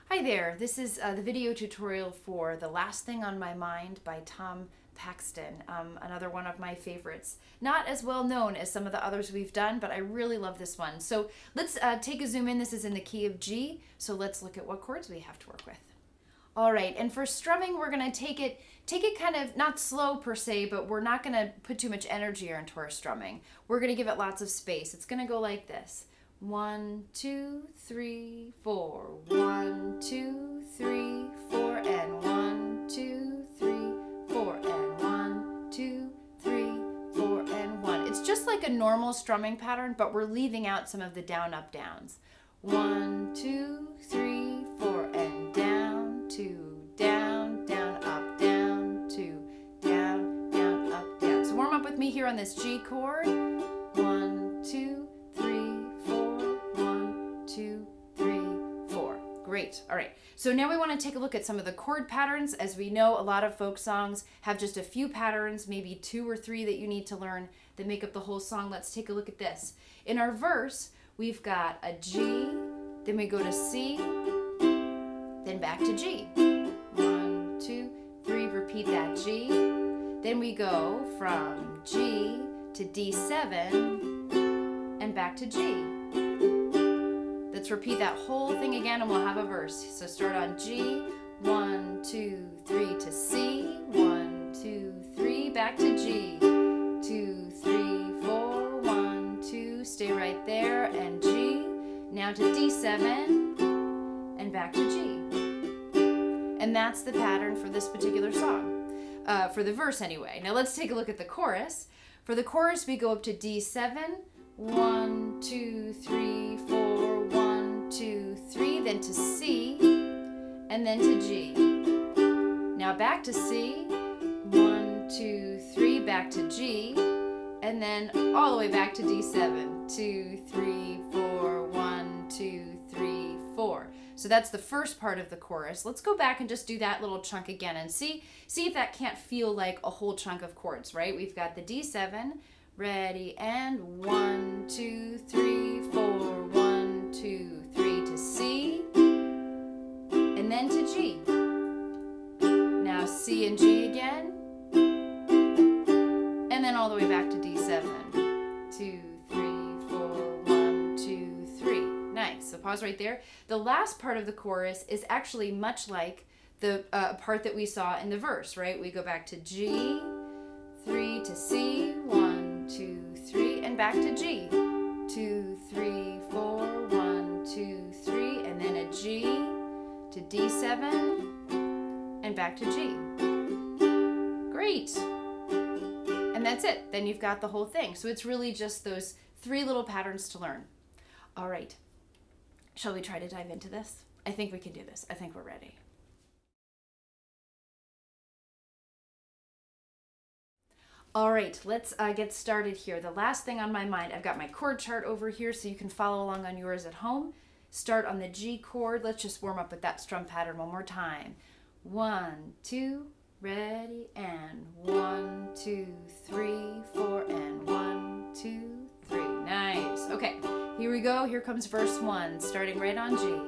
Hi there, this is the video tutorial for The Last Thing on My Mind by Paxton, another one of my favorites. Not as well known as some of the others we've done, but I really love this one. So let's take a zoom in. This is in the key of G, so let's look at what chords we have to work with. All right, and for strumming, we're gonna take it kind of, not slow per se, but we're not gonna put too much energy into our strumming. We're gonna give it lots of space. It's gonna go like this. 1, 2, 3, 4. 1, 2, 3, 4, and 1, 2, 3, 4, and 1, 2, 3, 4, and 1. It's just like a normal strumming pattern, but we're leaving out some of the down, up, downs. 1, 2, 3, 4, and down, 2, down, down, up, down, 2, down, down, up, down. So warm up with me here on this G chord. 1, 2, 3, 4, 1, 2, 3, 4. Great. All right. So now we want to take a look at some of the chord patterns. As we know, a lot of folk songs have just a few patterns, maybe 2 or 3 that you need to learn that make up the whole song. Let's take a look at this. In our verse, we've got a G, then we go to C, then back to G. 1, 2, 3, repeat that G. Then we go from G to D7 and back to G. Let's repeat that whole thing again and we'll have a verse. So start on G, 1, 2, 3 to C, 1, 2, 3, back to G, 2, 3, 4, 1, 2, stay right there, and G, now to D7 and back to G. And that's the pattern for this particular song, for the verse anyway. Now let's take a look at the chorus. For the chorus, we go up to D7, 1, 2, 3, 4, 1, 2, 3, then to C, and then to G. Now back to C, 1, 2, 3, back to G, and then all the way back to D7, 2, 3, 4, 1, 2, 3, 4. So that's the first part of the chorus. Let's go back and just do that little chunk again and see if that can't feel like a whole chunk of chords, right? We've got the D7, ready, and 1, 2, 3, 4, 1, 2, 3 to C, and then to G. Now C and G again, and then all the way back to D7. 2, 3, 4, 1, 2, 3. Nice. So pause right there. The last part of the chorus is actually much like the part that we saw in the verse, right? We go back to G, 3 to C, 1, 2, 3, and back to G. 2, 3, 4, 1, 2, 3, and then a G to D7 and back to G. Great. And that's it. Then you've got the whole thing. So it's really just those 3 little patterns to learn. All right. Shall we try to dive into this? I think we can do this. I think we're ready. All right, let's get started here. The last thing on my mind, I've got my chord chart over here so you can follow along on yours at home. Start on the G chord. Let's just warm up with that strum pattern one more time. 1, 2, ready, and 1, 2, 3, 4, and 1, 2, 3. Nice. Okay, here we go. Here comes verse 1, starting right on G.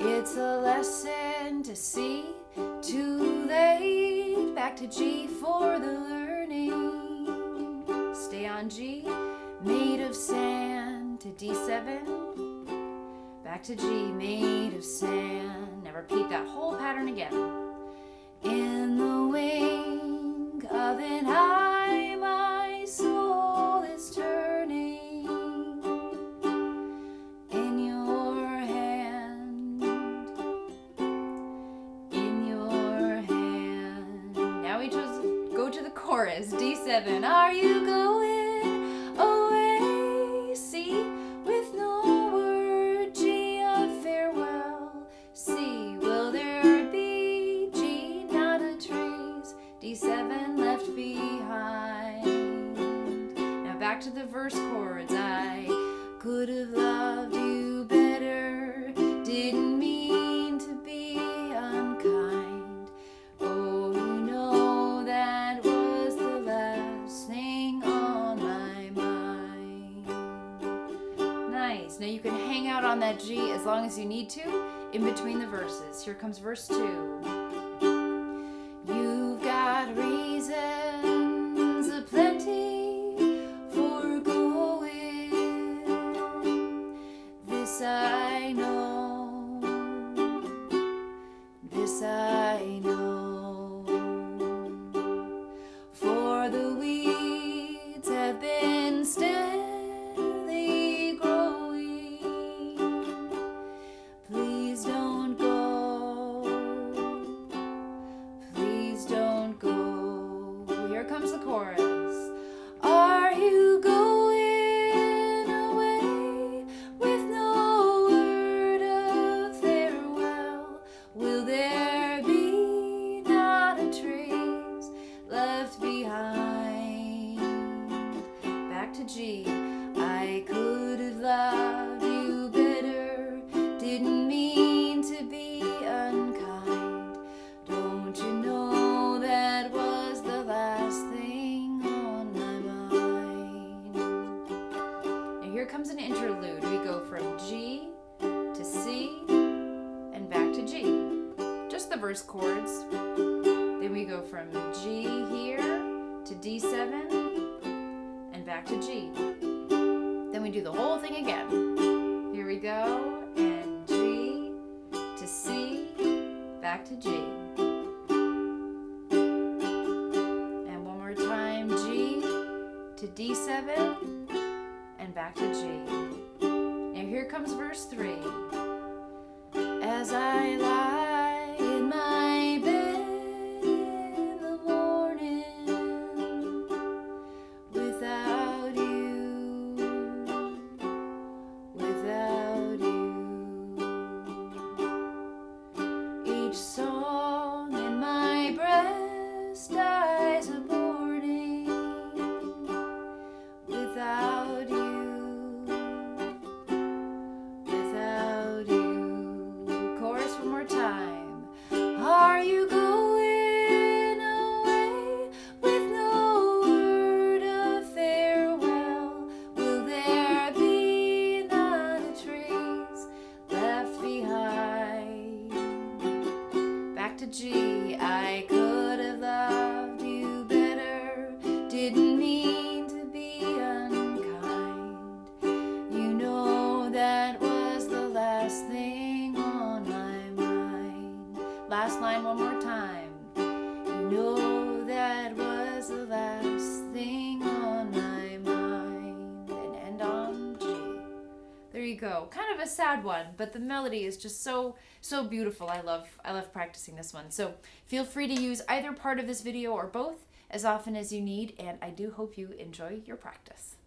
It's a lesson to see, too late, back to G for the learning. Stay on G, made of sand, to D7, back to G, made of sand. Now repeat that whole pattern again. In the wing of an eye, my soul is turning. In your hand, in your hand. Now we just go to the chorus. D7, are you going away? C, with no word. G, a farewell. C, will there be? G, not a trace. D7, left behind. Now back to the verse chords. I could have loved you better, didn't mean to be unkind. Oh, you know that was the last thing on my mind. Nice. Now you can hang out on that G as long as you need to, in between the verses. Here comes verse 2. You've got reasons aplenty for going. This I know. This I know. For the weeds have been steadily growing. Please don't go. Please don't go. Here comes the chorus. Are you going away with no word of farewell? Will there be not a trace left behind? Back to G. I could have loved you better, didn't mean to be unkind. Don't you know that was the last thing on my mind? And here comes an interlude. We go from G to C and back to G. Just the verse chords. Then we go from G here to D7 and back to G. Then we do the whole thing again. Here we go, and G to C, back to G. And one more time, G to D7 and back to G. Now here comes verse 3. As I lie in my bed in the morning without you, without you, each song in my breast dies a mourning without you. Without you. Chorus one more time. Are you going away with no word of farewell? Will there be not a trace left behind? Back to G. I could have loved you better, didn't mean to be unkind. You know that was the last thing on my mind. Last line one more time. You know that was the last thing on my mind. And end on G. There you go. Kind of a sad one, but the melody is just so beautiful. I love practicing this one. So feel free to use either part of this video or both as often as you need, and I do hope you enjoy your practice.